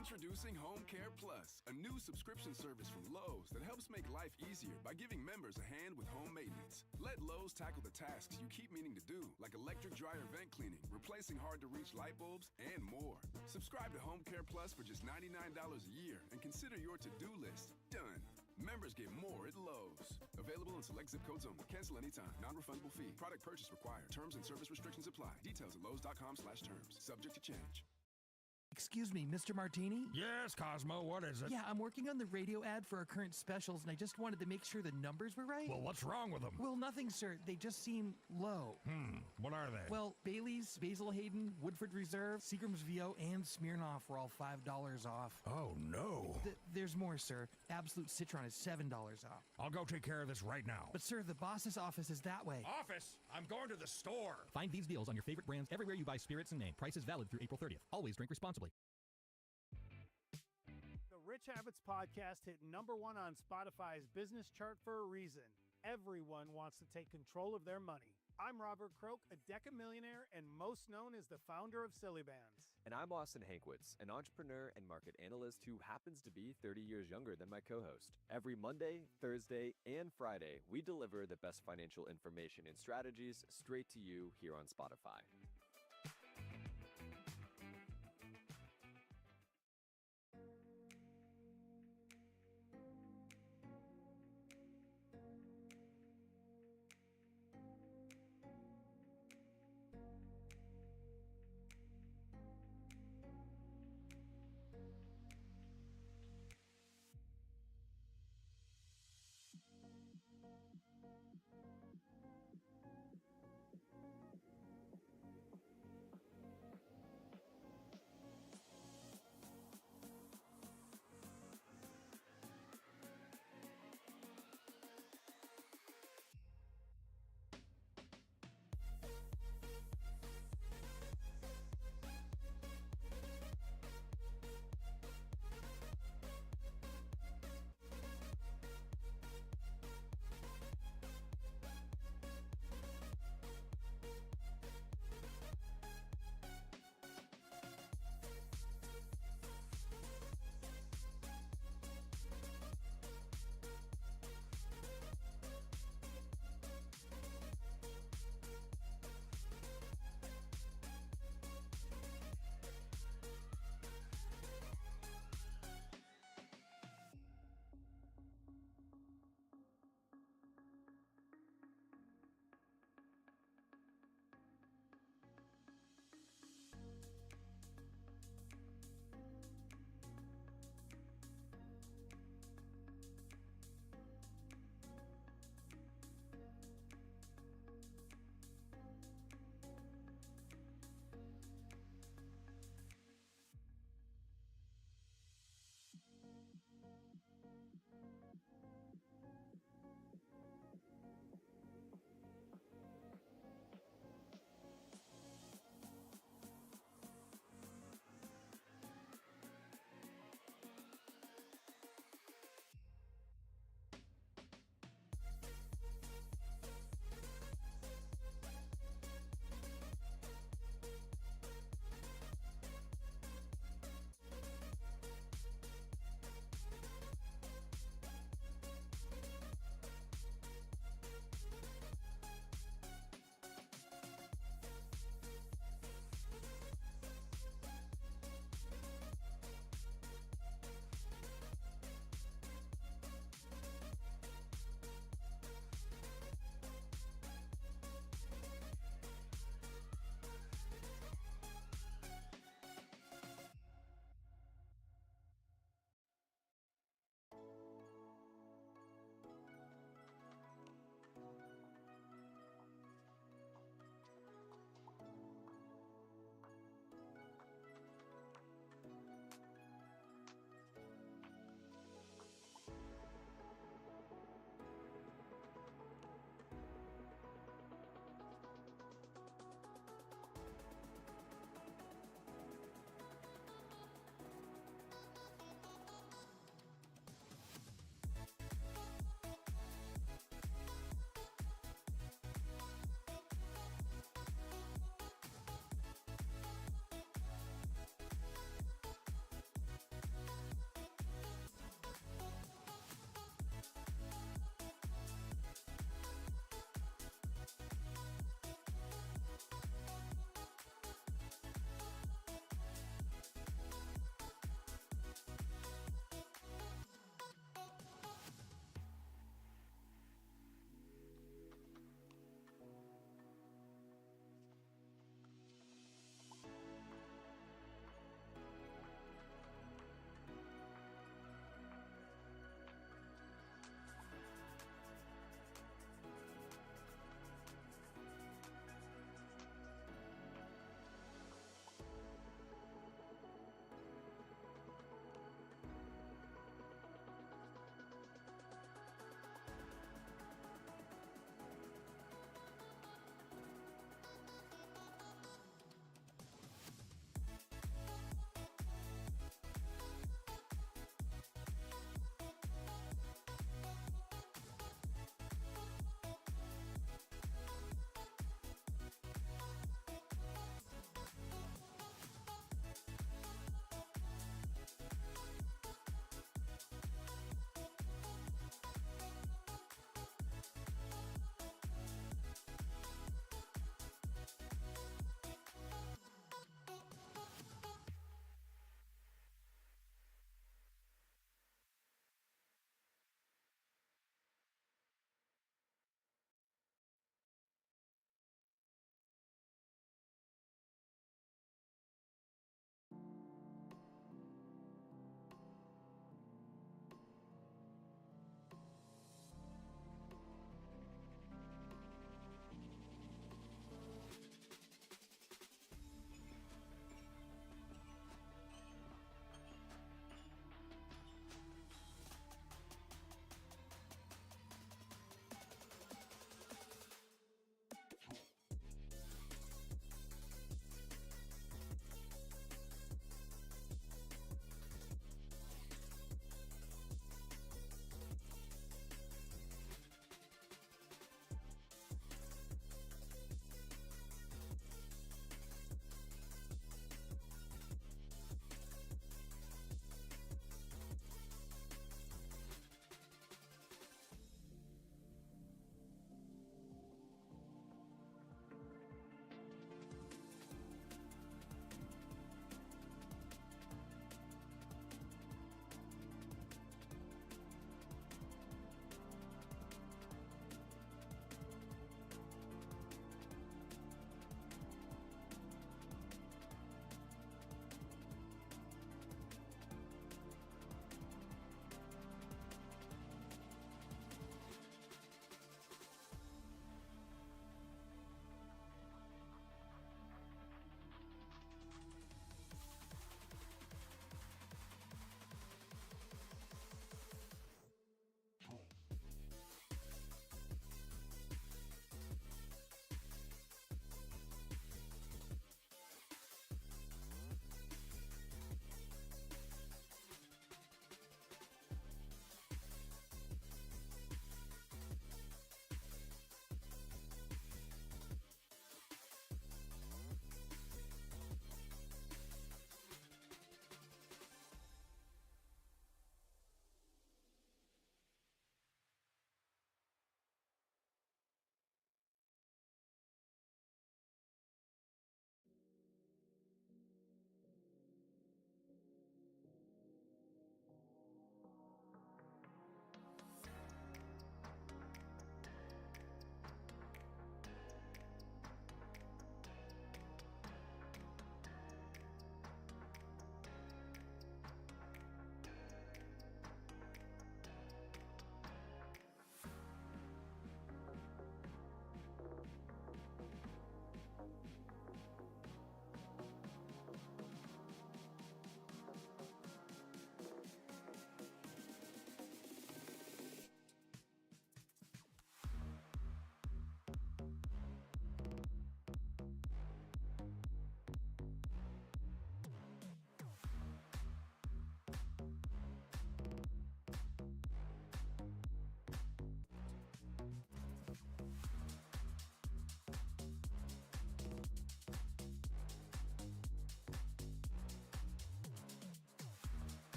Introducing Home Care Plus, a new subscription service from Lowe's that helps make life easier by giving members a hand with home maintenance. Let Lowe's tackle the tasks you keep meaning to do, like electric dryer vent cleaning, replacing hard-to-reach light bulbs, and more. Subscribe to Home Care Plus for just $99 a year and consider your to-do list done. Members get more at Lowe's. Available in select zip codes only. Cancel anytime. Non-refundable fee. Product purchase required. Terms and service restrictions apply. Details at lowes.com/terms. Subject to change. Excuse me, Mr. Martini? Yes, Cosmo, what is it? Yeah, I'm working on the radio ad for our current specials, and I just wanted to make sure the numbers were right. Well, what's wrong with them? Well, nothing, sir. They just seem low. What are they? Well, Bailey's, Basil Hayden, Woodford Reserve, Seagram's VO, and Smirnoff were all $5 off. Oh, no. There's more, sir. Absolute Citron is $7 off. I'll go take care of this right now. But, sir, the boss's office is that way. Office? I'm going to the store. Find these deals on your favorite brands everywhere you buy spirits and name. Prices valid through April 30th. Always drink responsibly. The Rich Habits Podcast hit #1 on Spotify's business chart for a reason. Everyone wants to take control of their money. I'm Robert Croak, a decamillionaire and most known as the founder of Silly Bands. And I'm Austin Hankwitz, an entrepreneur and market analyst who happens to be 30 years younger than my co-host. Every Monday, Thursday, and Friday, we deliver the best financial information and strategies straight to you here on Spotify.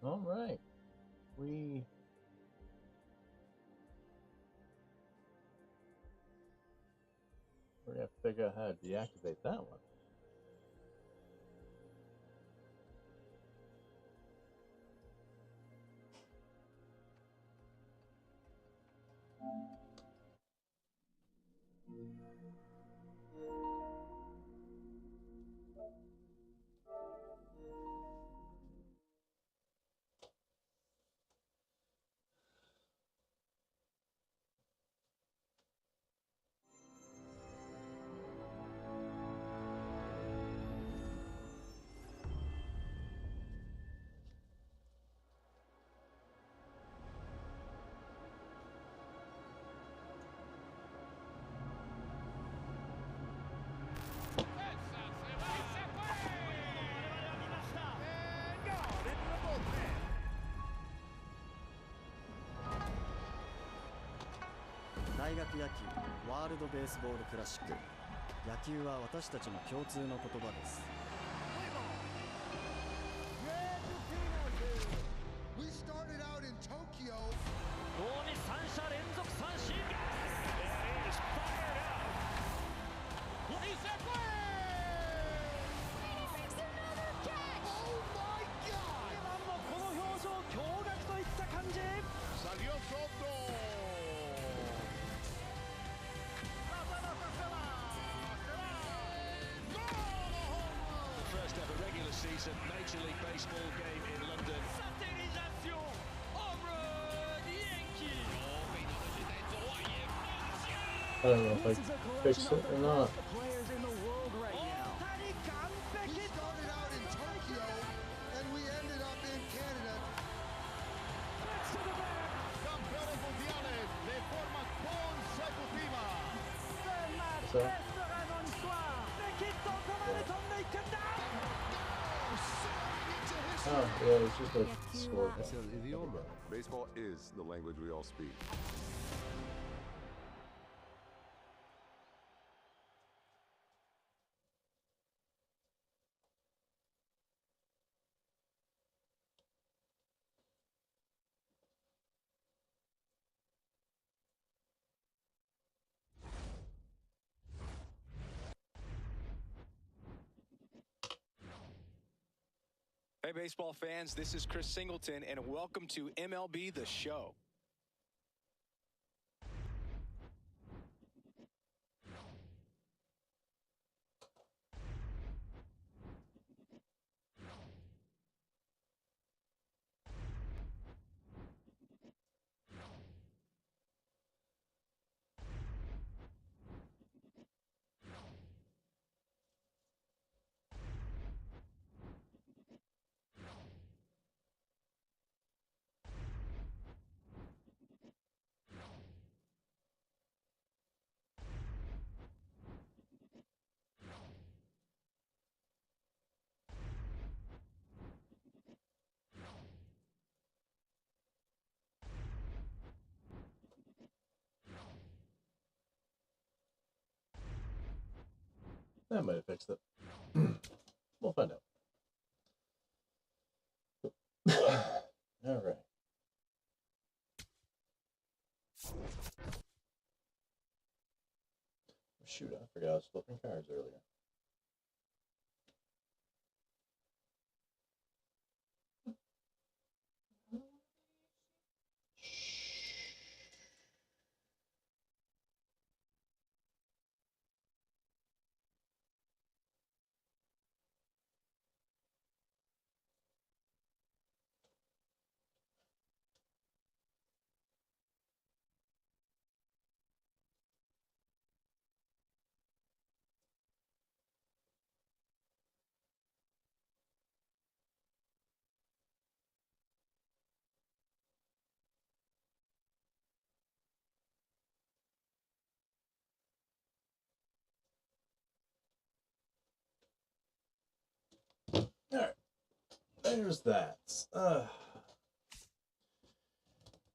All right. We're going to have to figure out how to deactivate that one. We started out in Tokyo. Oh my God! Salió Soto. First ever regular season Major League Baseball game in London. I don't know if I fixed it or not. We started out in Tokyo and we ended up in Canada. Campeones mundiales de forma consecutiva. So, oh, yeah, it's just a score. C'est un idioma. Baseball is the language we all speak. Hey, baseball fans, this is Chris Singleton, and welcome to MLB The Show. That might have fixed it. We'll find out. All right. Shoot, I forgot I was flipping cards earlier. Alright, there's that.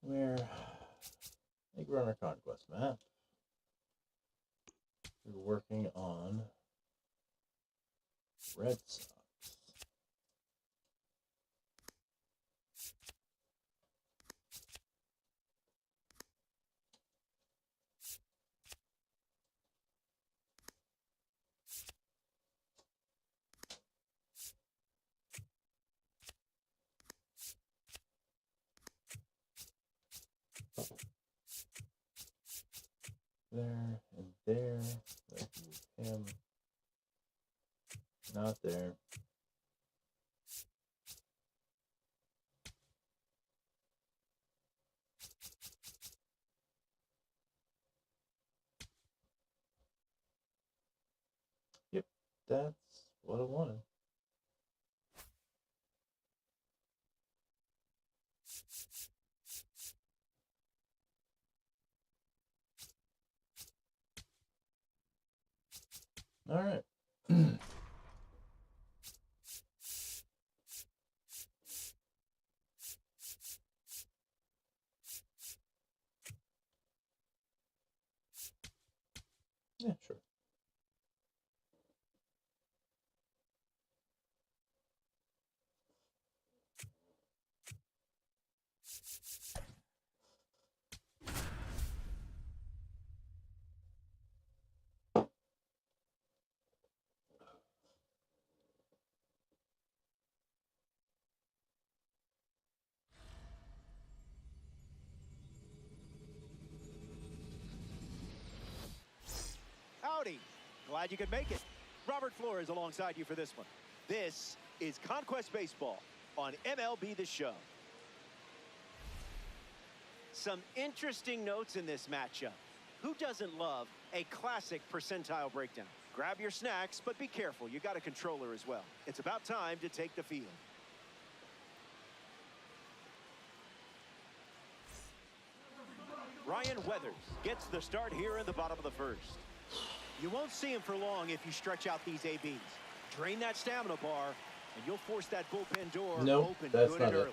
We're Big Runner Conquest map. We're working on Red Sox. Not there. Yep, that's what I wanted. All right. Yeah, sure. Howdy. Glad you could make it. Robert Flores alongside you for this one. This is Conquest Baseball on MLB The Show. Some interesting notes in this matchup. Who doesn't love a classic percentile breakdown? Grab your snacks, but be careful. You got a controller as well. It's about time to take the field. Ryan Weathers gets the start here in the bottom of the first. You won't see him for long if you stretch out these ABs. Drain that stamina bar, and you'll force that bullpen door open good and early.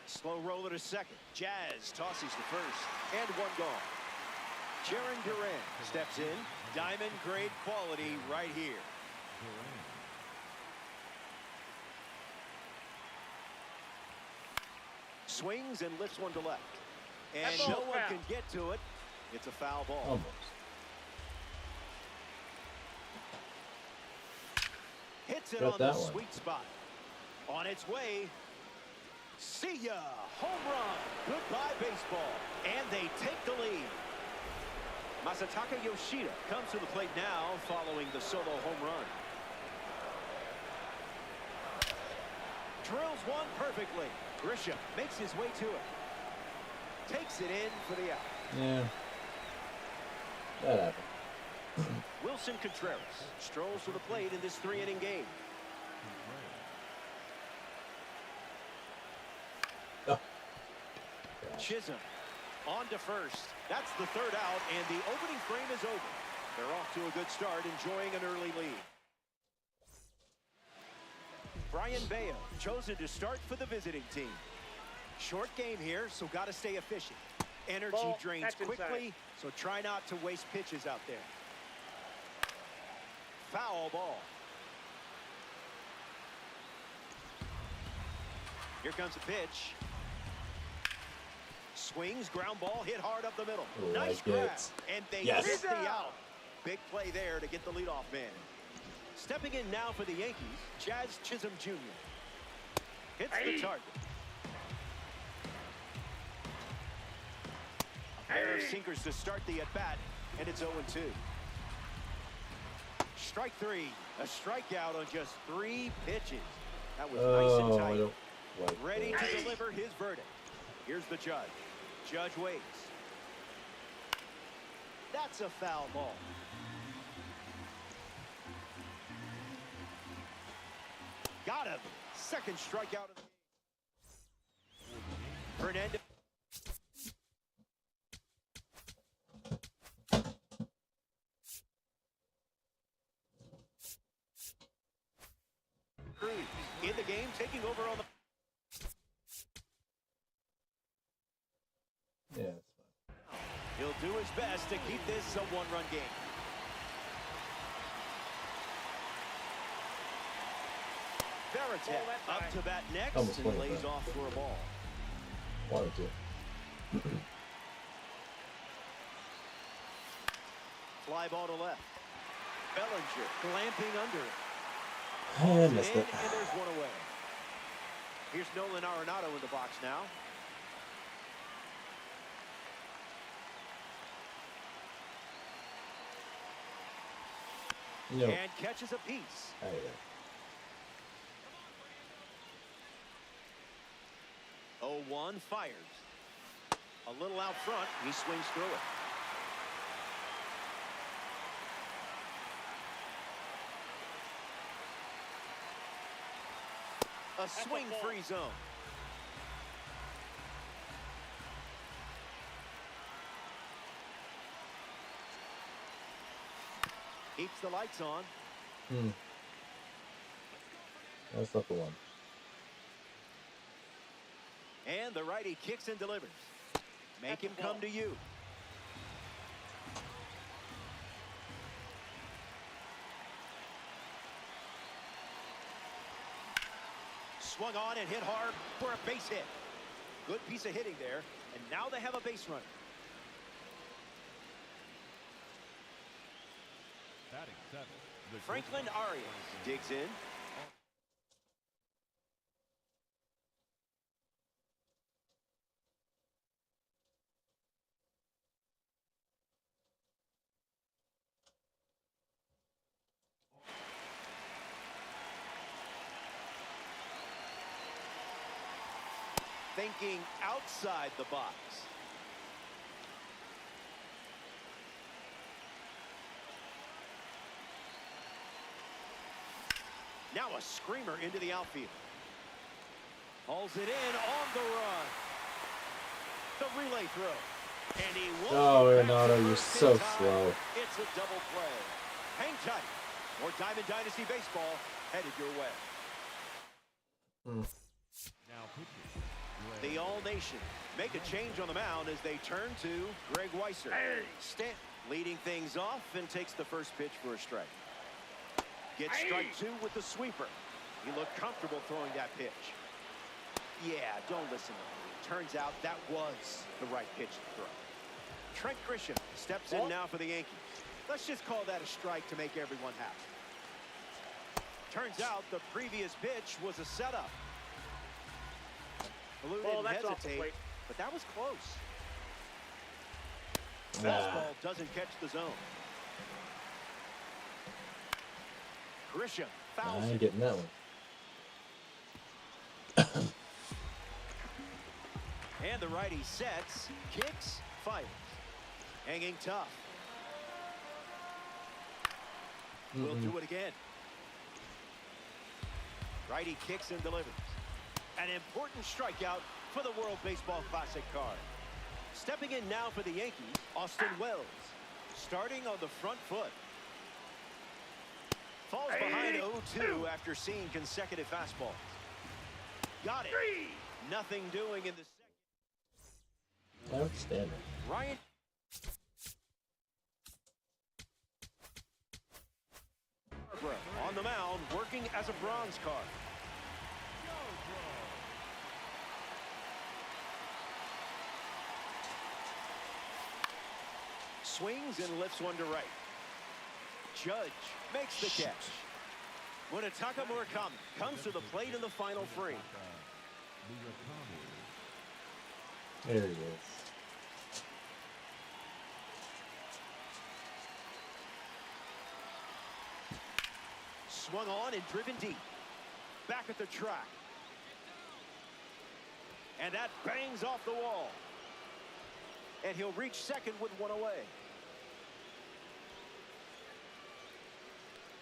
Slow roller to second. Jazz tosses to first, and one gone. Jaron Duran steps in. Diamond grade quality right here. Swings and lifts one to left. And no one can get to it. It's a foul ball. Almost. Hits it on the sweet spot. On its way. See ya. Home run. Goodbye, baseball. And they take the lead. Masataka Yoshida comes to the plate now following the solo home run. Drills one perfectly. Grisham makes his way to it. Takes it in for the out. Yeah. That happened. Wilson Contreras strolls to the plate in this 3-inning game. Oh. Chisholm on to first. That's the third out, and the opening frame is over. They're off to a good start, enjoying an early lead. Brian Bayo chosen to start for the visiting team. Short game here, so got to stay efficient. Energy drains quickly, so try not to waste pitches out there. Foul ball. Here comes a pitch. Swings, ground ball, hit hard up the middle. Nice grab, and they hit the out. Big play there to get the leadoff man. Stepping in now for the Yankees, Jazz Chisholm Jr. Hits the target. A pair of sinkers to start the at-bat, and it's 0-2. Strike three. A strikeout on just 3 pitches. That was nice and tight. Ready to deliver his verdict. Here's the judge. Judge waits. That's a foul ball. Got him. Second strikeout of the game. Fernandez. Cruz in the game, taking over on the. Yeah, that's fine. He'll do his best to keep this a 1-run game. Veritek up to bat next and lays off for a ball. Wanted to. Fly ball to left. Bellinger clamping under it. I missed it. And there's one away. Here's Nolan Arenado in the box now. No. And catches a piece. 0-1 fires. A little out front. He swings through it. A swing-free zone. Keeps the lights on. That's not the one. And the righty kicks and delivers. Make him come to you. Swung on and hit hard for a base hit. Good piece of hitting there. And now they have a base runner. Batting seven. Franklin Arias digs in. Thinking outside the box. Now a screamer into the outfield. Hauls it in on the run. The relay throw. And he won't. Oh, Renato, you're so slow. It's a double play. Hang tight. More Diamond Dynasty baseball headed your way. Now pitching. The All-Nation make a change on the mound as they turn to Greg Weiser. Stanton leading things off and takes the first pitch for a strike. Gets strike two with the sweeper. He looked comfortable throwing that pitch. Yeah, don't listen to me. Turns out that was the right pitch to throw. Trent Grisham steps in now for the Yankees. Let's just call that a strike to make everyone happy. Turns out the previous pitch was a setup. Blue didn't hesitate, but that was close. Fastball doesn't catch the zone. Grisham fouls I ain't it. getting that one. And the righty sets, kicks, fires. Hanging tough. We'll do it again. Righty kicks and delivers. An important strikeout for the World Baseball Classic card. Stepping in now for the Yankees, Austin Wells. Starting on the front foot. Falls behind 0-2 after seeing consecutive fastballs. Got it. Nothing doing in the second. Outstanding. Ryan. On the mound, working as a bronze card. Swings and lifts one to right. Judge makes the catch. Munetaka Murakami comes to the plate in the final frame. There he is. Swung on and driven deep. Back at the track. And that bangs off the wall. And he'll reach second with one away.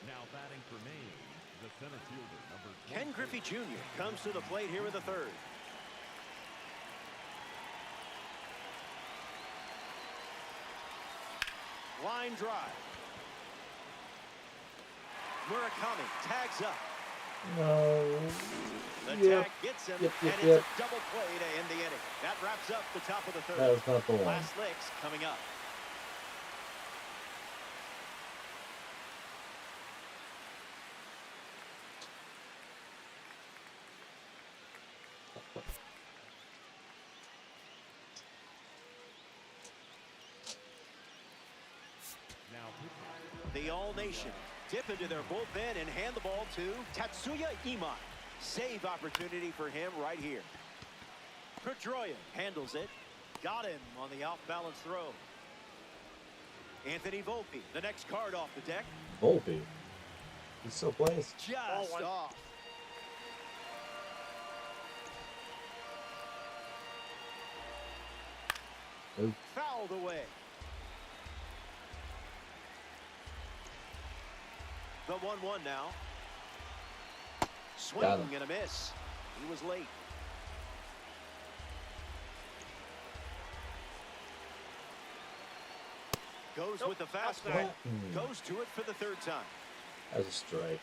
Now batting for Maine, the center fielder, number 20. Ken Griffey Jr. comes to the plate here in the third. Line drive. Murakami tags up. No. The Yep. tag gets him, Yep. and it's a double play to end the inning. That wraps up the top of the third. That was not the one. Last licks coming up. Now The All-Nation dip into their bullpen and hand the ball to Tatsuya Imai. Save opportunity for him right here. Pedroia handles it. Got him on the off-balance throw. Anthony Volpe, the next card off the deck. Volpe. He still plays. Just off. Oh. Fouled away. The 1-1 now. Swing and a miss. He was late. Goes with the fastball. Goes to it for the third time. That's a strike.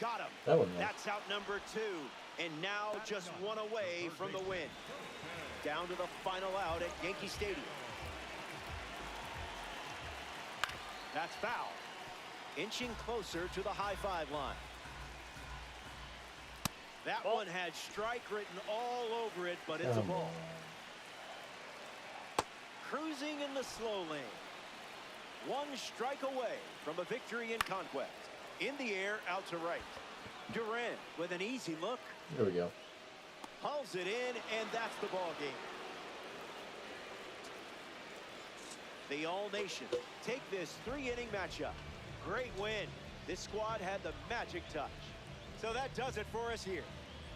Got him. That one, that's out number 2. And now just one away from the win. Down to the final out at Yankee Stadium. That's foul. Inching closer to the high five line. That one had strike written all over it, but it's a ball. Cruising in the slow lane. One strike away from a victory in conquest. In the air, out to right. Duran with an easy look. There we go. Hauls it in, and that's the ball game. The All-Nation take this 3-inning matchup. Great win. This squad had the magic touch. So that does it for us here.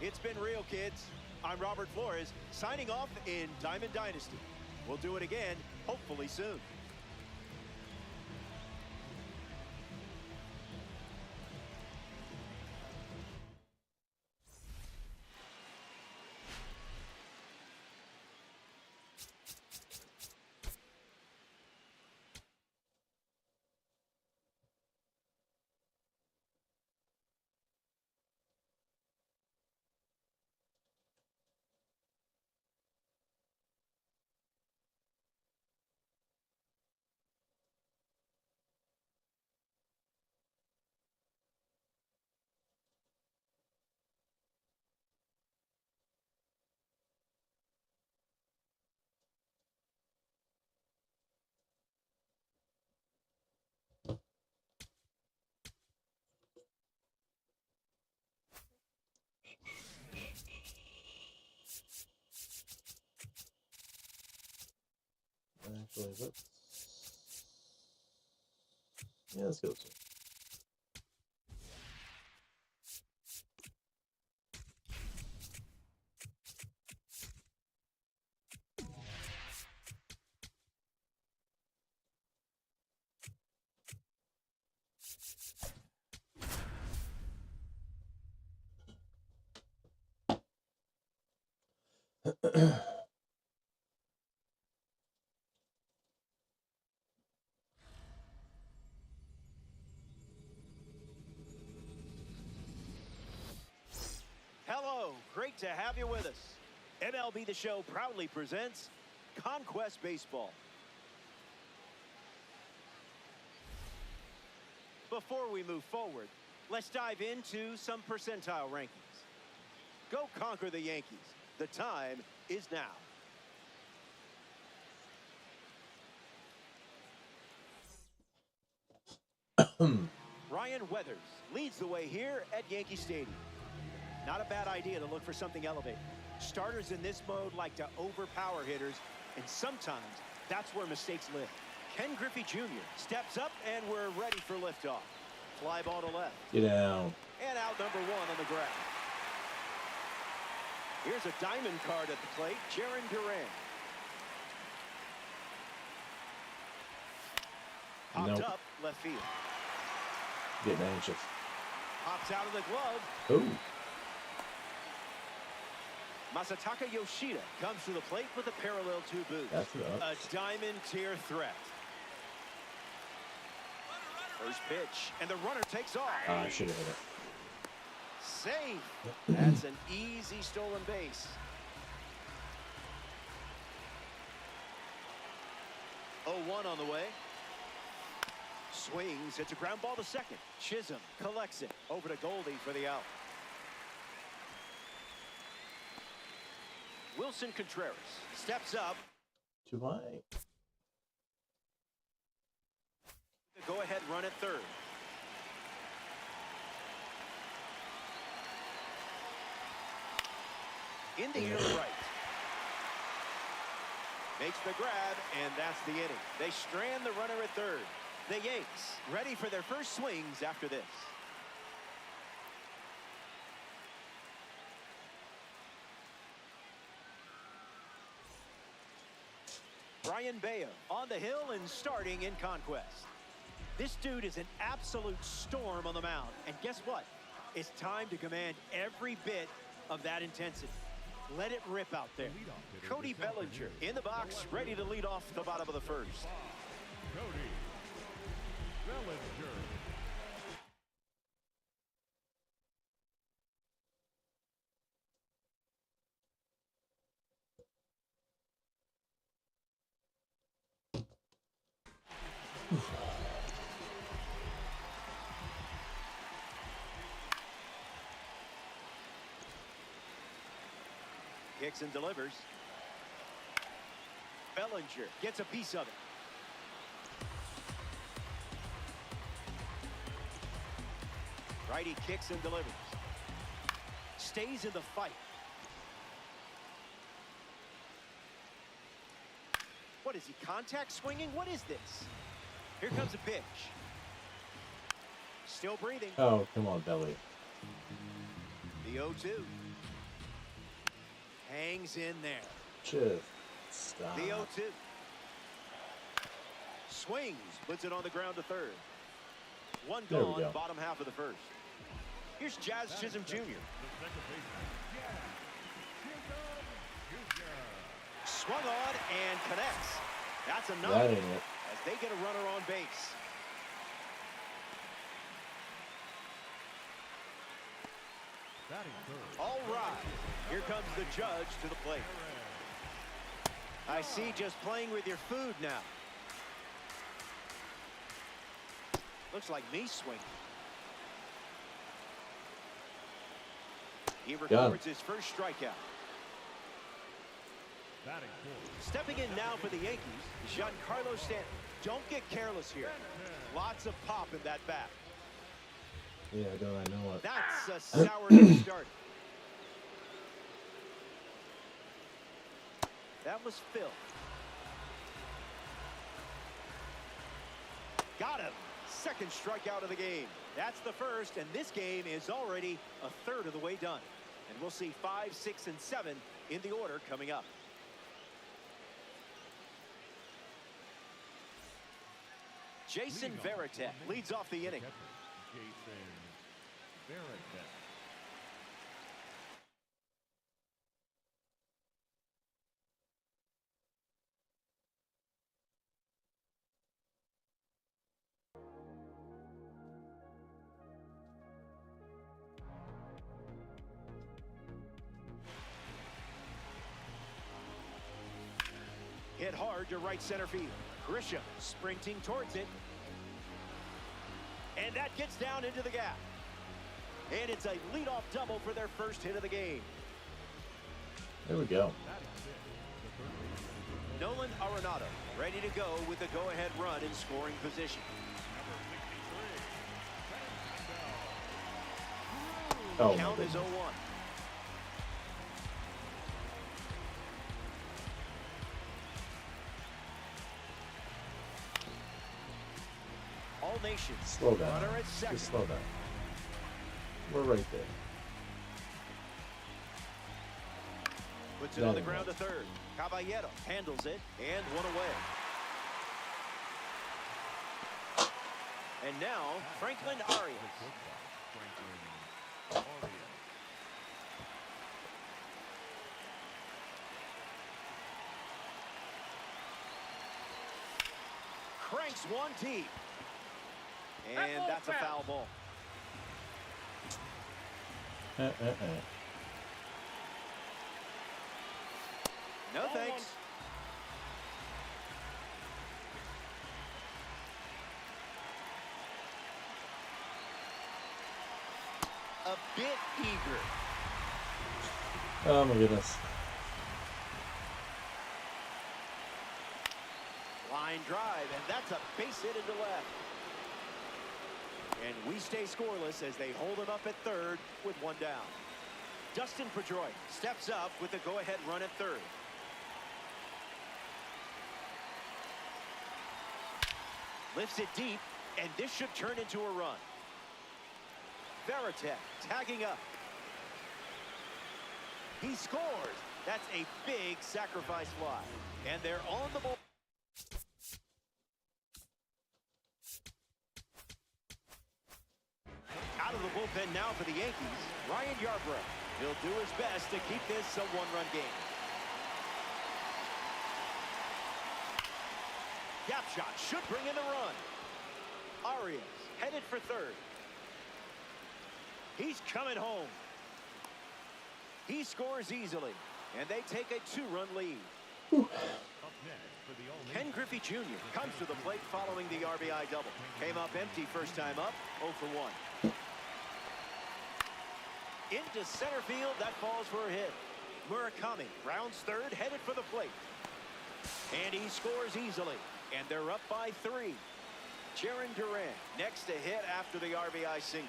It's been real, kids. I'm Robert Flores, signing off in Diamond Dynasty. We'll do it again, hopefully soon. Actually, let's go. Hello, great to have you with us. MLB The Show proudly presents Conquest Baseball. Before we move forward, let's dive into some percentile rankings. Go conquer the Yankees. The time is now. Ryan Weathers leads the way here at Yankee Stadium. Not a bad idea to look for something elevated. Starters in this mode like to overpower hitters, and sometimes that's where mistakes live. Ken Griffey Jr. steps up, and we're ready for liftoff. Fly ball to left. Get down. And out number 1 on the grab. Here's a diamond card at the plate, Jarren Duran. Popped up left field. Getting anxious. Pops out of the glove. Ooh. Masataka Yoshida comes to the plate with a parallel 2 boost. That's a diamond tier threat. First pitch, and the runner takes off. I should have hit it. Safe. That's an easy stolen base. 0-1 on the way. Swings. It's a ground ball to second. Chisholm collects it. Over to Goldie for the out. Wilson Contreras steps up. To my. The go-ahead run at third. In the air right. Makes the grab, and that's the inning. They strand the runner at third. The Yanks ready for their first swings after this. Brian Bayo on the hill and starting in conquest. This dude is an absolute storm on the mound. And guess what? It's time to command every bit of that intensity. Let it rip out there. Cody Bellinger in the box, ready to lead off the bottom of the first. Cody Bellinger. Kicks and delivers. Bellinger gets a piece of it. Righty kicks and delivers. Stays in the fight. What is he, contact swinging? What is this? Here comes a pitch. Still breathing. Oh, come on, Belly. The 0-2. Hangs in there. Just stop. The 0-2. Swings, puts it on the ground to third. One gone, bottom half of the first. Here's Jazz Chisholm Jr. Swung on and connects. That's enough That ain't it. as they get a runner on base. All right, here comes the judge to the plate. I see, just playing with your food now. Looks like me swinging. He records his first strikeout. Stepping in now for the Yankees, Giancarlo Stanton. Don't get careless here. Lots of pop in that bat. Yeah, don't I know it? That's a sour to start. That was Phil. Got him. Second strikeout of the game. That's the first, and this game is already a third of the way done. And we'll see 5, 6, and 7 in the order coming up. Jason Varitek leads off the inning. Jason Varitek. Hit hard to right center field. Grisham sprinting towards it. And that gets down into the gap. And it's a leadoff double for their first hit of the game. There we go. Nolan Arenado ready to go with the go-ahead run in scoring position. Oh, count is 0-1. All nations. Slow down. Runner at second. Just slow down. We're right there. Puts it on the ground to third. Caballero handles it and one away. And now Franklin Arias. Cranks one deep. And that's a foul ball. No thanks. A bit eager. Oh my goodness. Line drive, and that's a base hit into left. And we stay scoreless as they hold him up at third with one down. Dustin Pedroia steps up with the go-ahead run at third. Lifts it deep, and this should turn into a run. Varitek tagging up. He scores. That's a big sacrifice fly. And they're on the board. bullpen now for the Yankees, Ryan Yarbrough. He'll do his best to keep this a one-run game. Gap shot should bring in the run. Arias headed for third. He's coming home. He scores easily, and they take a 2-run lead. Ken Griffey Jr. comes to the plate following the RBI double. Came up empty first time up, 0 for 1. Into center field, that falls for a hit. Murakami rounds third, headed for the plate. And he scores easily, and they're up by 3. Jaron Duran next to hit after the RBI single.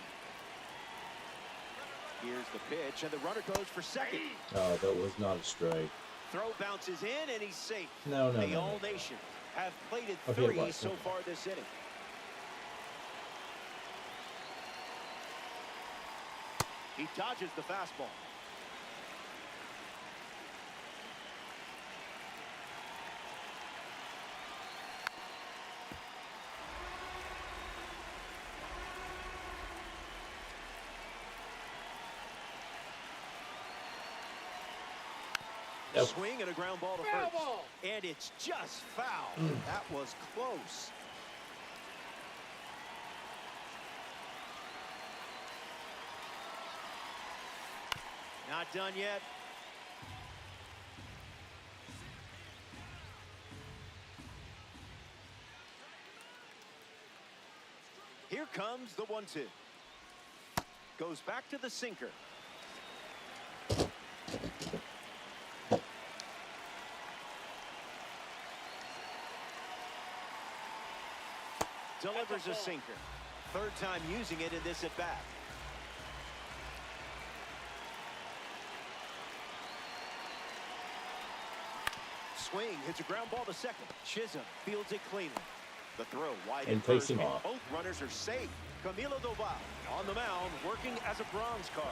Here's the pitch, and the runner goes for second. Oh, that was not a strike. Throw bounces in, and he's safe. No. The All-Nation have plated 3 so far this inning. He dodges the fastball. Yep. Swing and a ground ball to first. And it's just foul. That was close. Not done yet. Here comes the 1-2. Goes back to the sinker. Delivers a sinker. Third time using it in this at bat. Swing, hits a ground ball to second. Chisholm fields it cleanly. The throw wide and first, him and off. Both runners are safe. Camilo Doval on the mound, working as a bronze card.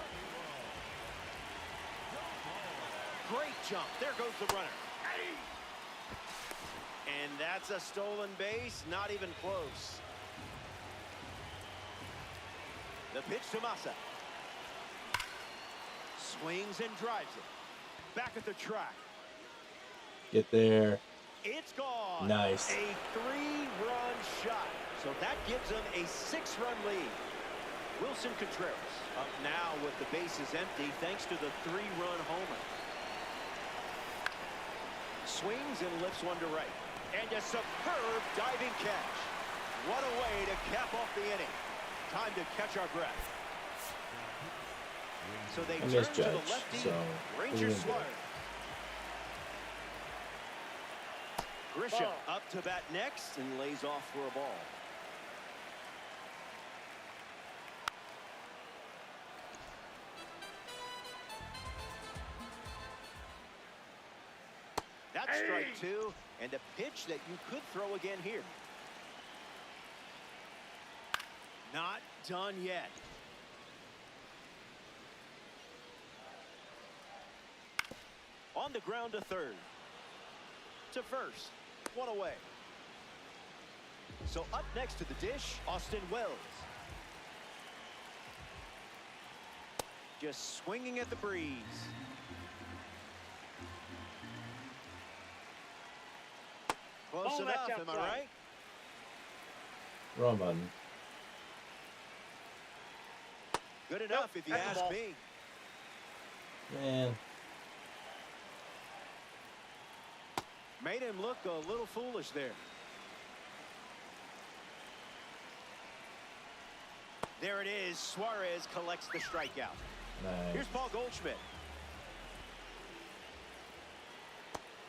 Great jump. There goes the runner. And that's a stolen base, not even close. The pitch to Massa. Swings and drives it. Back at the track. Get there. It's gone. Nice. A 3-run shot. So that gives them a 6-run lead. Wilson Contreras up now with the bases empty thanks to the 3-run homer. Swings and lifts one to right. And a superb diving catch. What a way to cap off the inning. Time to catch our breath. So they turn to the lefty, Ranger Suarez. Grisham up to bat next and lays off for a ball. That's strike 2, and a pitch that you could throw again here. Not done yet. On the ground to third. To first. One away. So up next to the dish, Austin Wells. Just swinging at the breeze. Close enough, am I right? Wrong button. Good enough if you ask me. Man. Made him look a little foolish there. There it is. Suarez collects the strikeout. Nice. Here's Paul Goldschmidt.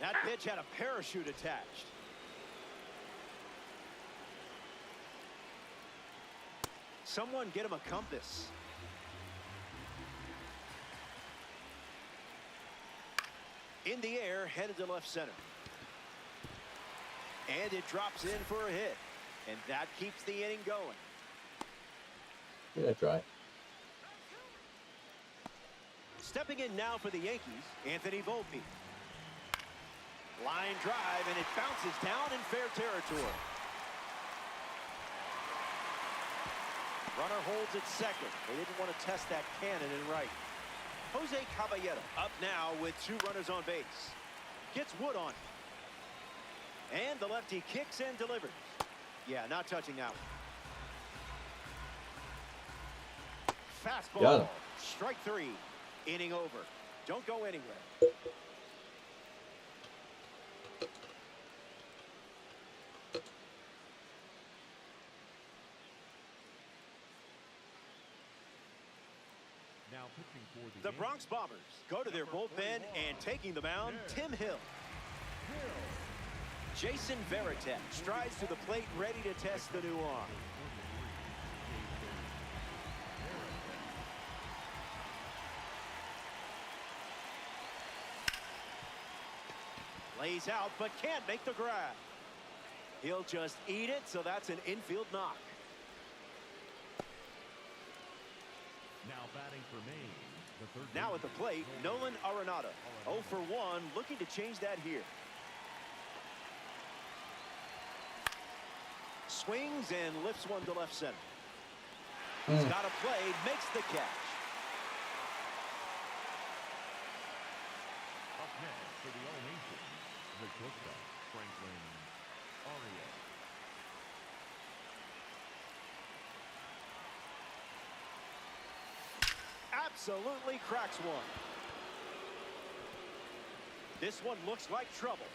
That pitch had a parachute attached. Someone get him a compass. In the air, headed to left center. And it drops in for a hit. And that keeps the inning going. Give it a try. Stepping in now for the Yankees, Anthony Volpe. Line drive, and it bounces down in fair territory. Runner holds at second. They didn't want to test that cannon in right. Jose Caballero up now with 2 runners on base. Gets Wood on. And the lefty kicks and delivers. Yeah, not touching that one. Fastball. Strike 3. Inning over. Don't go anywhere. Now pitching for the Bronx Bombers go to their bullpen and taking the mound, Tim Hill. Jason Varitek strides to the plate, ready to test the new arm. Lays out, but can't make the grab. He'll just eat it, so that's an infield knock. Now batting for Maine. Now at the plate, Nolan Arenado. 0 for 1, looking to change that here. Swings and lifts one to left center. He's got a play, makes the catch. Up next for the All-Nation, the shortstop, Franklin Aria. Absolutely cracks one. This one looks like trouble.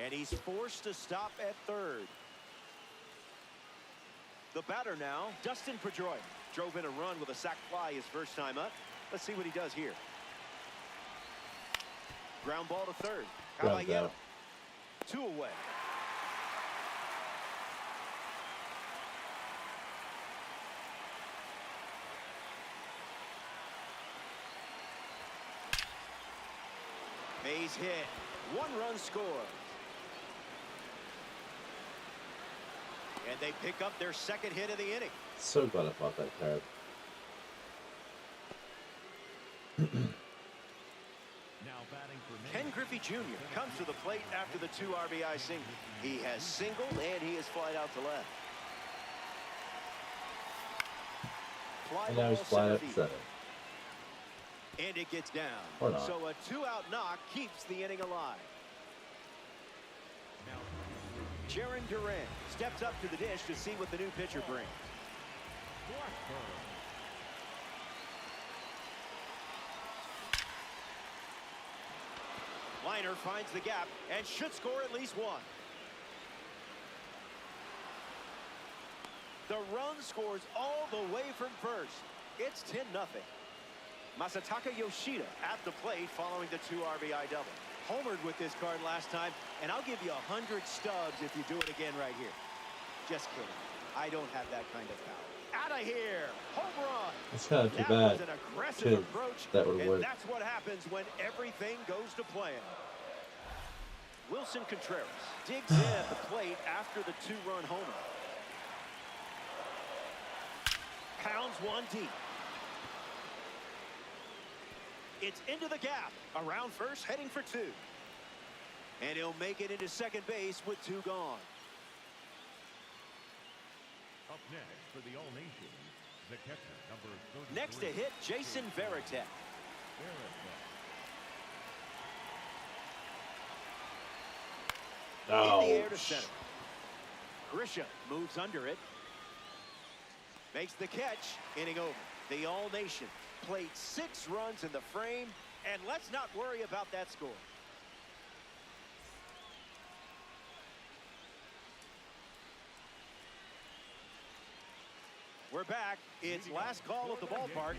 And he's forced to stop at third. The batter now, Dustin Pedroia. Drove in a run with a sac fly his first time up. Let's see what he does here. Ground ball to third. Caballero. 2 away. Base hit. 1 run score. And they pick up their second hit of the inning. So glad I bought that card. Now batting for Ken Griffey Jr. comes to the plate after the 2 RBI single. He has singled and he is flied out to left. Fly And now he's flying up center. And it gets down. Or not. So a 2-out knock keeps the inning alive. Jaron Duran steps up to the dish to see what the new pitcher brings. Liner finds the gap and should score at least 1. The run scores all the way from first. It's 10-0. Masataka Yoshida at the plate following the 2 RBI double. Homered with this card last time, and I'll give you 100 stubs if you do it again right here. Just kidding. I don't have that kind of power. Out of here. Home run. It's kind of too that bad. was an aggressive approach, that would and work. that's what happens when everything goes to plan. Wilson Contreras digs in at the plate after the 2-run homer. Pounds one deep. It's into the gap. Around first, heading for 2. And he'll make it into second base with 2 gone. Up next for the All-Nation, the catcher, number 33. Next to hit, Jason Varitek. In the air to center. Grisham moves under it. Makes the catch. Inning over. The All-Nation played 6 runs in the frame, and let's not worry about that score. We're back. It's last call at the ballpark,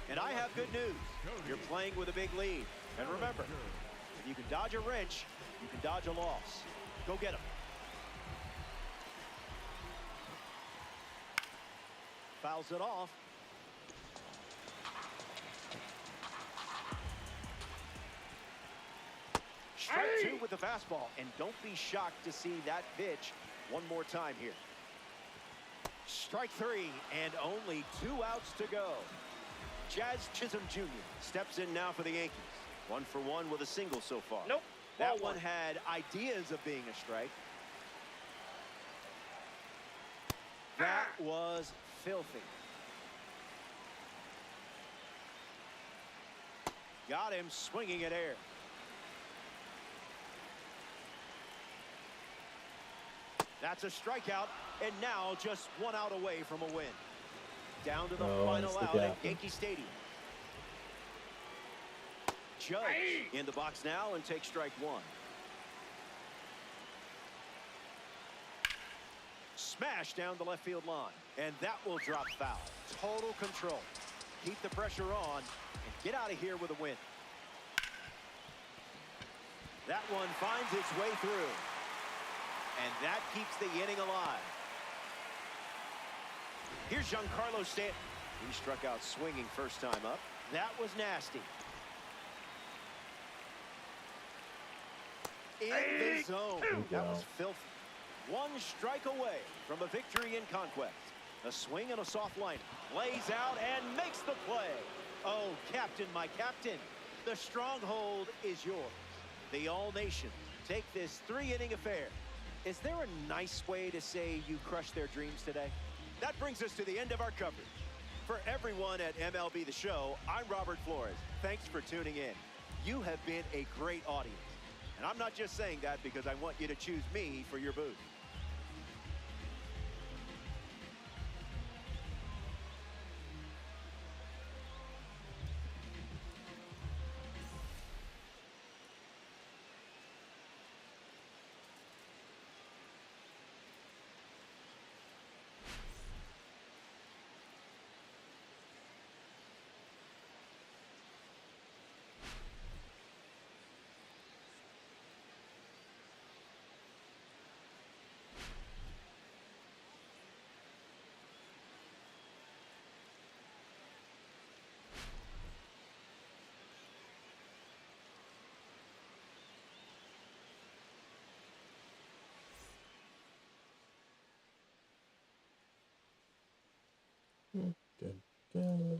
and I have good news. You're playing with a big lead. And remember, if you can dodge a wrench, you can dodge a loss. Go get him. Fouls it off. Strike 2 with the fastball, and don't be shocked to see that pitch one more time here. Strike 3, and only 2 outs to go. Jazz Chisholm Jr. steps in now for the Yankees. 1 for 1 with a single so far. Nope. That one had ideas of being a strike. That was filthy. Got him swinging at air. That's a strikeout, and now just one out away from a win. Down to the final out at Yankee Stadium. Judge in the box now and takes strike one. Smash down the left field line, and that will drop foul. Total control. Keep the pressure on and get out of here with a win. That one finds its way through, and that keeps the inning alive. Here's Giancarlo Stanton. He struck out swinging first time up. That was nasty. In the zone. That was filthy. One strike away from a victory in conquest. A swing and a soft line. Lays out and makes the play. Oh, Captain, my captain. The stronghold is yours. The All-Nation take this 3-inning affair. Is there a nice way to say you crushed their dreams today? That brings us to the end of our coverage. For everyone at MLB The Show, I'm Robert Flores. Thanks for tuning in. You have been a great audience. And I'm not just saying that because I want you to choose me for your booth. Good.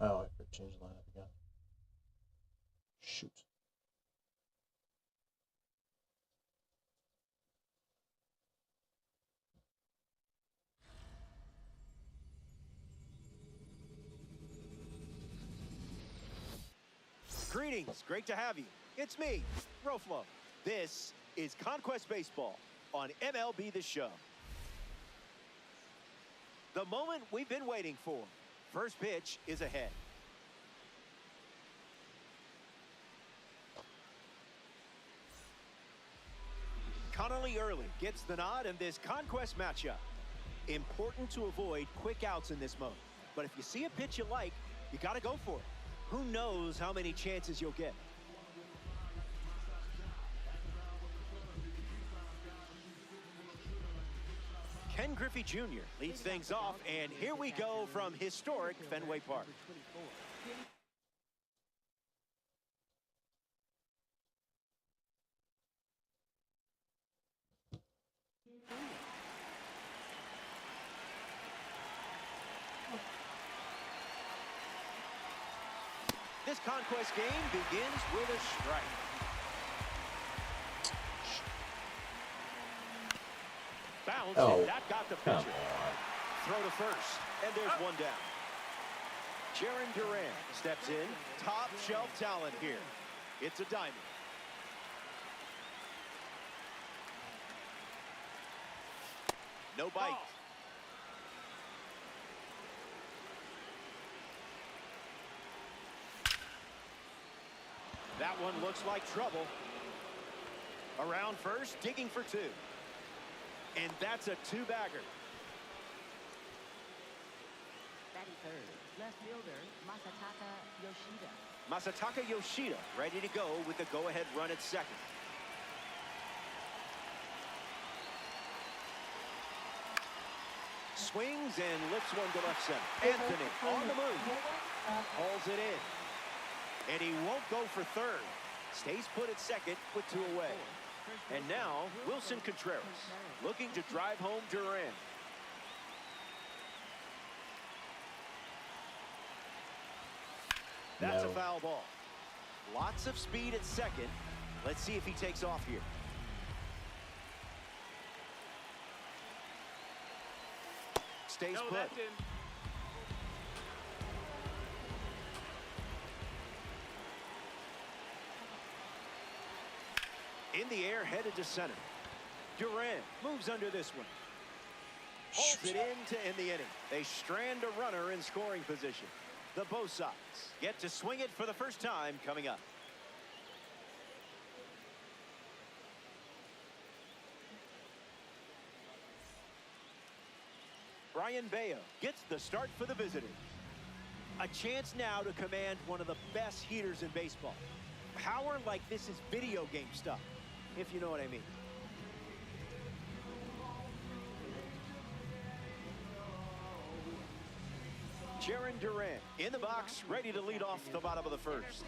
Oh, I could change the lineup again. Shoot. Greetings, great to have you. It's me, Roflo. This is Conquest Baseball on MLB The Show. The moment we've been waiting for. First pitch is ahead. Connolly early gets the nod in this Conquest matchup. Important to avoid quick outs in this mode. But if you see a pitch you like, you got to go for it. Who knows how many chances you'll get? Ken Griffey Jr. leads things off, and here we go from historic Fenway Park. This Conquest game begins with a strike. Bounce, and that got the pitcher. Throw to first, and there's one down. Jaron Duran steps in. Top shelf talent here. It's a diamond. No bite. That one looks like trouble. Around first, digging for two. And that's a two-bagger. Batting third, left fielder Masataka Yoshida. Masataka Yoshida ready to go with the go-ahead run at second. Swings and lifts one to left center. Anthony on the move. Hauls it in. And he won't go for third. Stays put at second with two away. And now, Wilson Contreras looking to drive home Duran. That's a foul ball. Lots of speed at second. Let's see if he takes off here. Stays put. That's in the air, headed to center. Duran moves under this one. Holds it in to end the inning. They strand a runner in scoring position. The both sides get to swing it for the first time coming up. Brian Bayo gets the start for the visitors. A chance now to command one of the best heaters in baseball. Power like this is video game stuff, if you know what I mean. Jaron Duran in the box, ready to lead off the bottom of the first.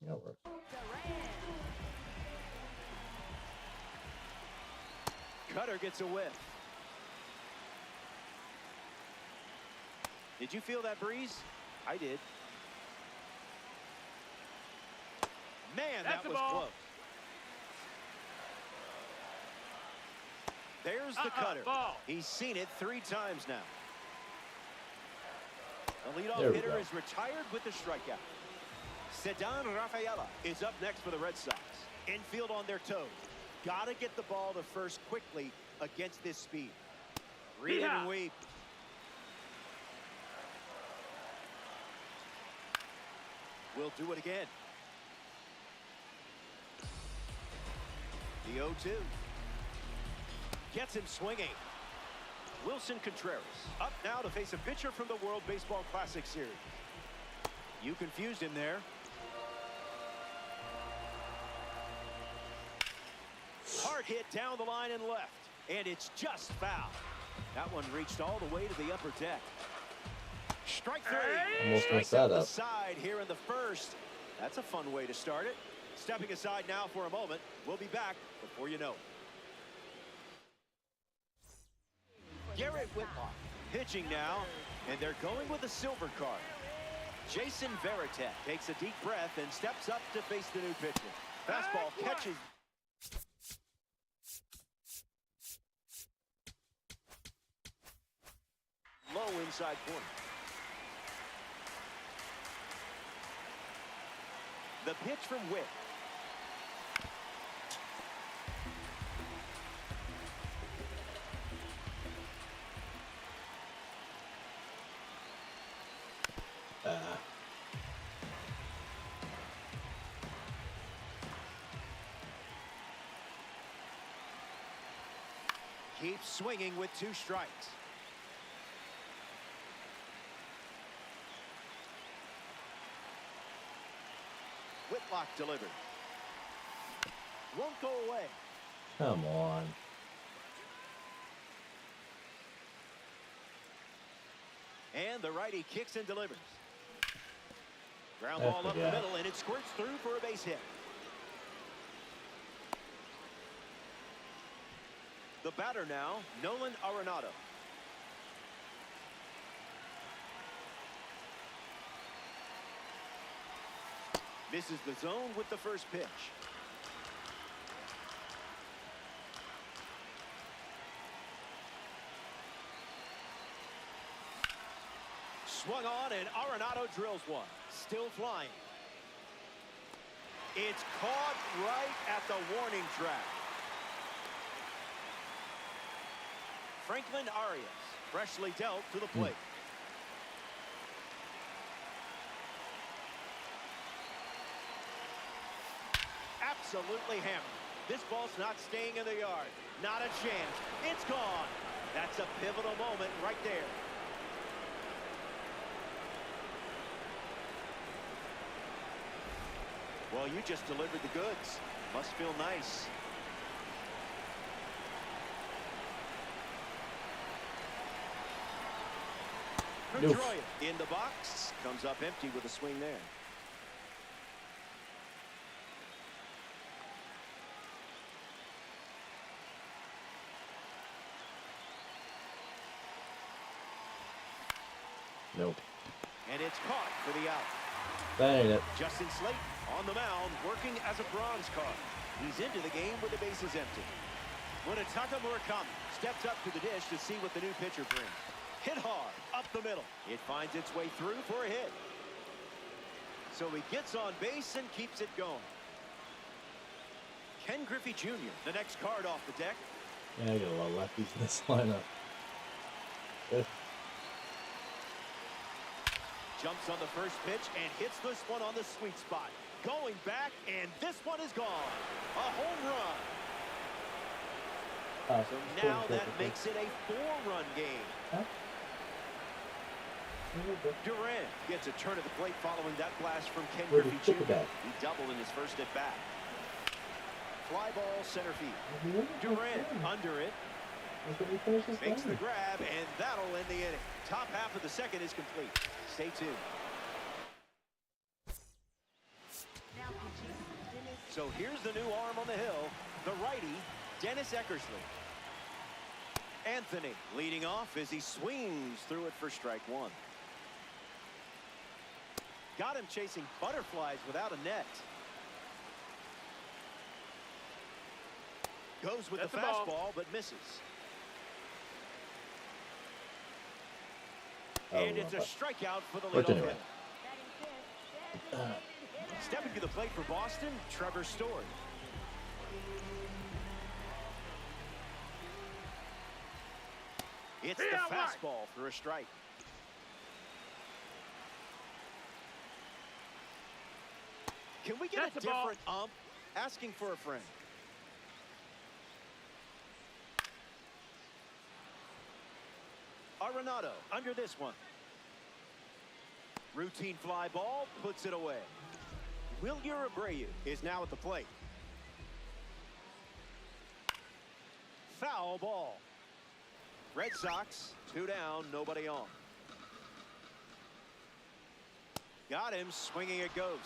Yeah, it works. Cutter gets a whiff. Did you feel that breeze? I did. Man, that was close. There's the cutter. Ball. He's seen it 3 times now. The leadoff hitter is retired with the strikeout. Ceddanne Rafaela is up next for the Red Sox. Infield on their toes. Got to get the ball to first quickly against this speed. Read it and weep. We'll do it again. The 0-2. Gets him swinging. Wilson Contreras up now to face a pitcher from the World Baseball Classic Series. You confused him there. Hard hit down the line and left. And it's just foul. That one reached all the way to the upper deck. Strike 3. Almost Strike messed that out the up. side here in the first. That's a fun way to start it. Stepping aside now for a moment. We'll be back before you know it. Garrett Whitlock pitching now, and they're going with a silver card. Jason Varitek takes a deep breath and steps up to face the new pitcher. Fastball catches. Low inside corner. The pitch from Witt. Keeps swinging with 2 strikes. Whitlock delivered. Won't go away. Come on. And the righty kicks and delivers. Ground ball up the middle, and it squirts through for a base hit. The batter now, Nolan Arenado. Misses the zone with the first pitch. Swung on, and Arenado drills one. Still flying. It's caught right at the warning track. Franklin Arias, freshly dealt to the plate. Absolutely hammered. This ball's not staying in the yard. Not a chance. It's gone. That's a pivotal moment right there. Well, you just delivered the goods. Must feel nice. Pedroia in the box. Comes up empty with a swing there. Nope. And it's caught for the out. That ain't it. Justin Slate on the mound, working as a bronze card. He's into the game with the bases empty. Munetaka Murakami steps up to the dish to see what the new pitcher brings. Hit hard, up the middle. It finds its way through for a hit. So he gets on base and keeps it going. Ken Griffey Jr., the next card off the deck. Yeah, I got a lot of lefties in this lineup. Good. Jumps on the first pitch and hits this one on the sweet spot. Going back, and this one is gone. A home run. So now that makes it a 4-run game. Huh? Durant gets a turn at the plate following that blast from Ken Griffey Jr. He doubled in his first at bat. Fly ball center field. Durant under it. Makes the grab, and that'll end the inning. Top half of the second is complete. Stay tuned. So here's the new arm on the hill, the righty, Dennis Eckersley. Anthony leading off as he swings through it for strike 1. Got him chasing butterflies without a net. Goes with the fastball, but misses. And it's a strikeout for the leadoff hitter. Stepping to the plate for Boston, Trevor Story. It's the fastball for a strike. Can we get a different ump? Asking for a friend. Arenado under this one. Routine fly ball, puts it away. Wilyer Abreu is now at the plate. Foul ball. Red Sox, 2 down, nobody on. Got him, swinging it goes.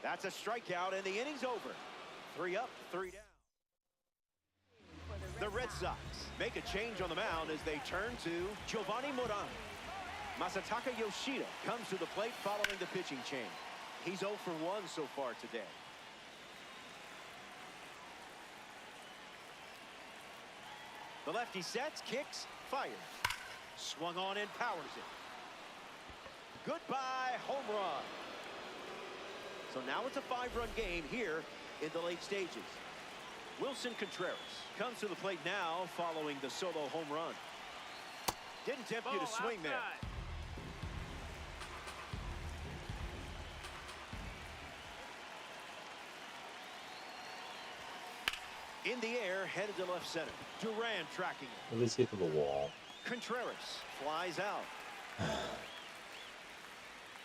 That's a strikeout, and the inning's over. 3 up, 3 down. The Red Sox make a change on the mound as they turn to Giovanni Morán. Masataka Yoshida comes to the plate following the pitching change. He's 0 for 1 so far today. The lefty sets, kicks, fires. Swung on and powers it. Goodbye, home run. So now it's a 5-run game here in the late stages. Wilson Contreras comes to the plate now following the solo home run. Didn't tempt you to swing there. In the air, headed to left center. Duran tracking it. At least get to the wall. Contreras flies out.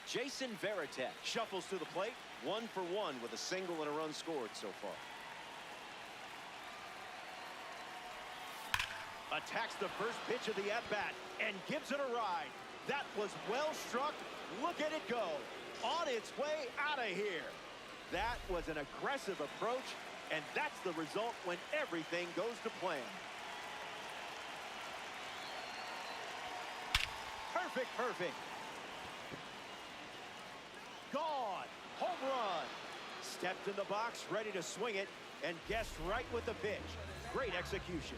Jason Varitek shuffles to the plate. 1 for 1 with a single and a run scored so far. Attacks the first pitch of the at-bat and gives it a ride. That was well struck. Look at it go. On its way out of here. That was an aggressive approach, and that's the result when everything goes to plan. Perfect, perfect. Gone. Home run. Stepped in the box, ready to swing it, and guessed right with the pitch. Great execution.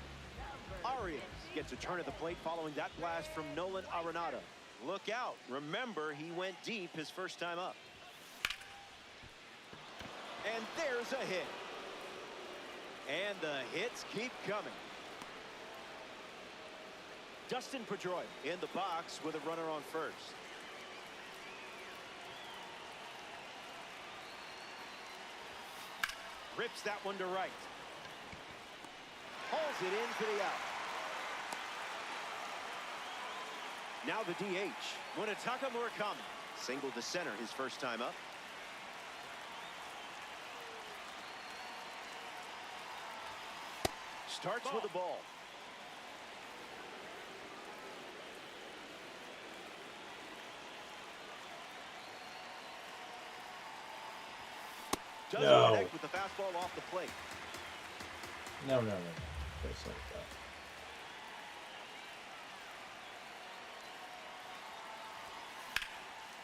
Arias gets a turn at the plate following that blast from Nolan Arenado. Look out. Remember, he went deep his first time up. And there's a hit. And the hits keep coming. Dustin Pedroia in the box with a runner on first. Rips that one to right. Hauls it in for the out. Now the DH, Munetaka Murakami. Single to center his first time up. Starts with the ball. Doesn't connect with the fastball off the plate. No. Just like that.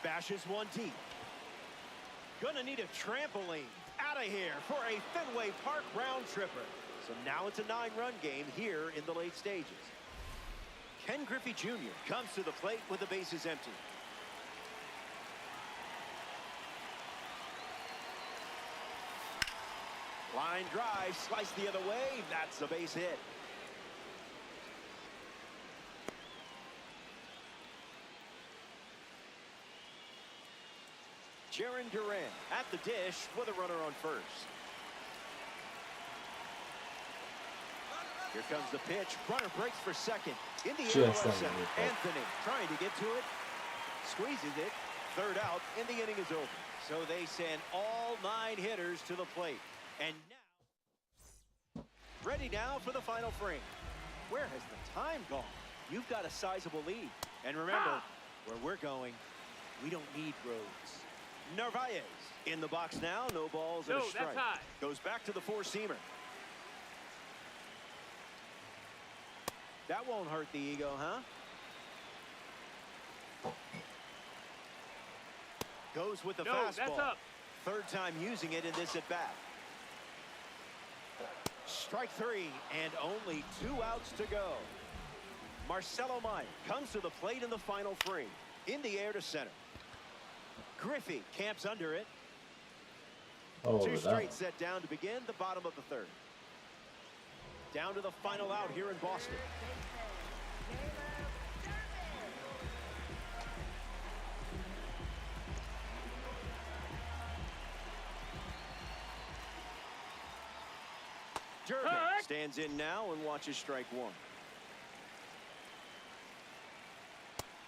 Bashes one deep. Gonna need a trampoline out of here for a Fenway Park round tripper. So now it's a 9-run game here in the late stages. Ken Griffey Jr. comes to the plate with the bases empty. Line drive, sliced the other way. That's a base hit. Jarren Duran at the dish with a runner on first. Here comes the pitch. Runner breaks for second. In the air, center. Anthony trying to get to it. Squeezes it. Third out, and the inning is over. So they send all 9 hitters to the plate. And now, ready now for the final frame. Where has the time gone? You've got a sizable lead. And remember, where we're going, we don't need roads. Narvaez in the box now. No balls and a strike. That's high. Goes back to the 4-seamer. That won't hurt the ego, huh? Goes with the No, fastball. that's up. Third time using it in this at-bat. Strike three, and only 2 outs to go. Marcelo Meyer comes to the plate in the final frame. In the air to center. Griffey camps under it. Oh, 2 straight set down to begin the bottom of the third. Down to the final out here in Boston. Durbin stands in now and watches strike one.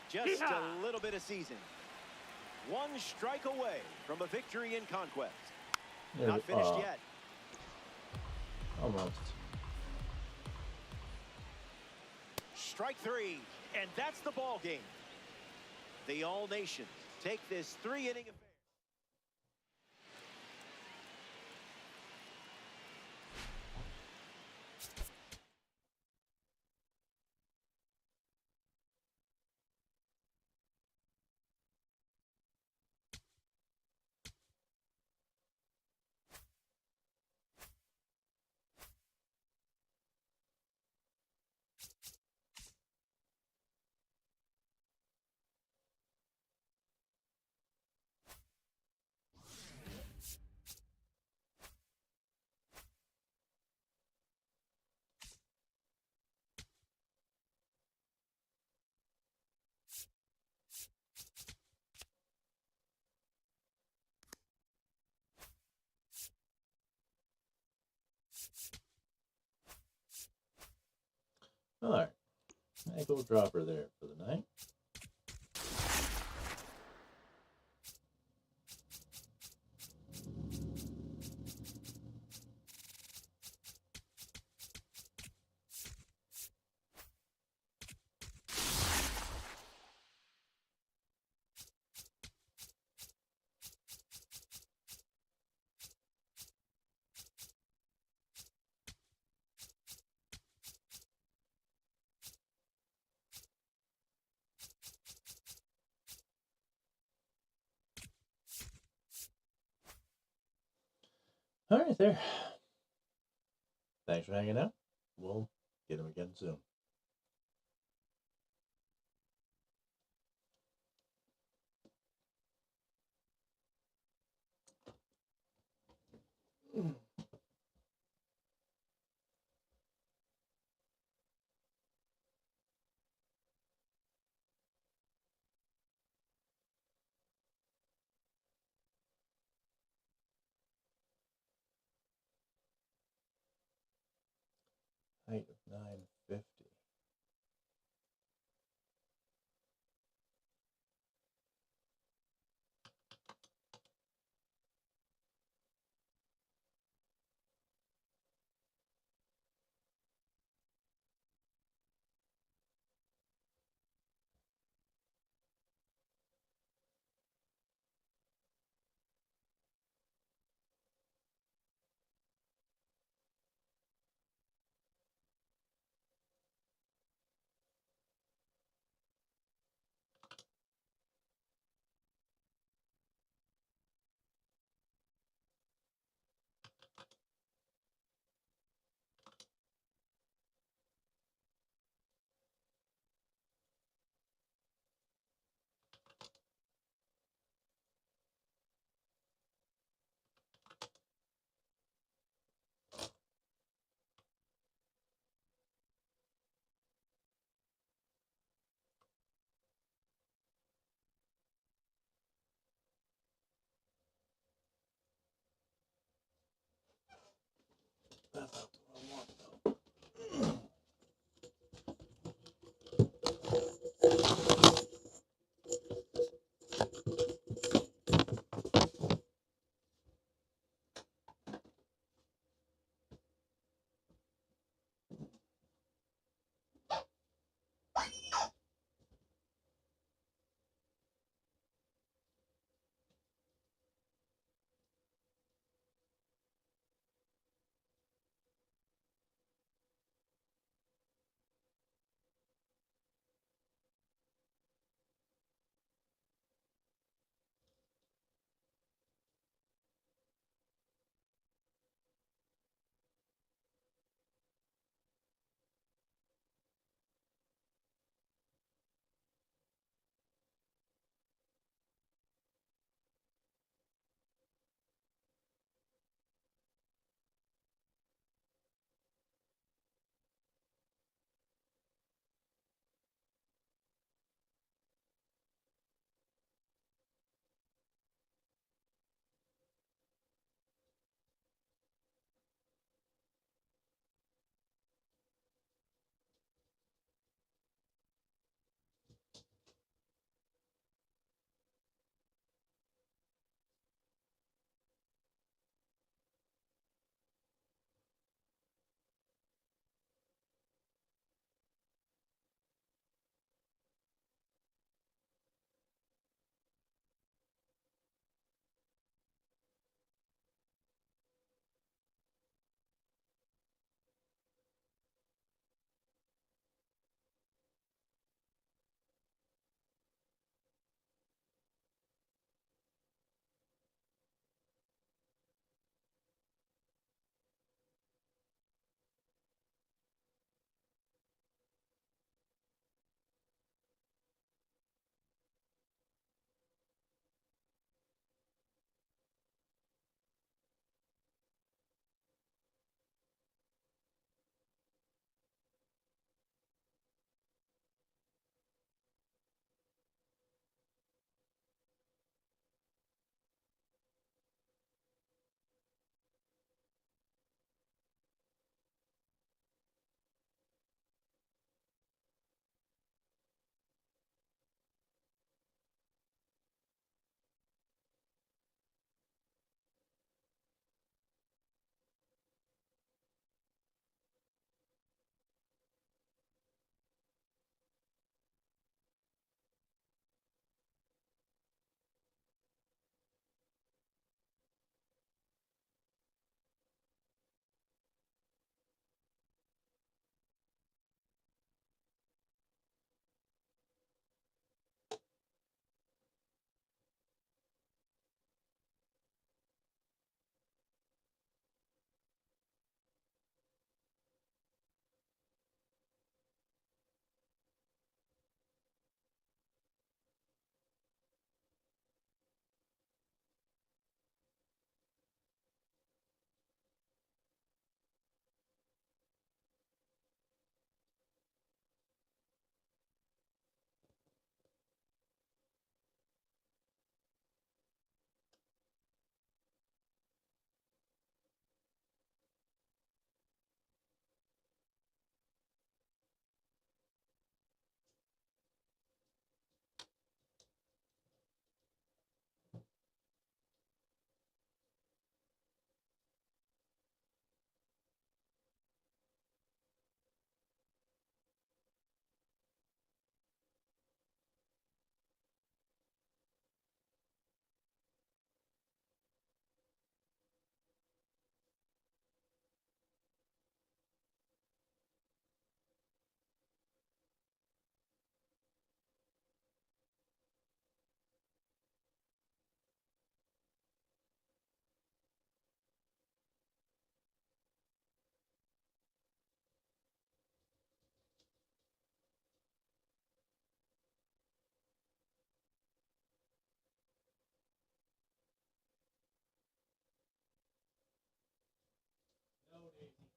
Just a little bit of season. 1 strike away from a victory in conquest. Not finished yet. Almost. Strike three, and that's the ball game. The All Nations take this 3-inning affair. All right. Ankle dropper there for the night. All right, there. Thanks for hanging out. We'll get them again soon. Height of 950.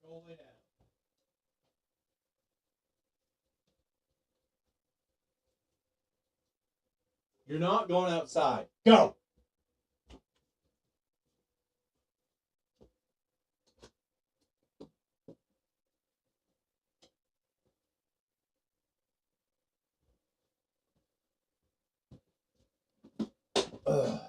Go lay down. You're not going outside. Go! Ugh.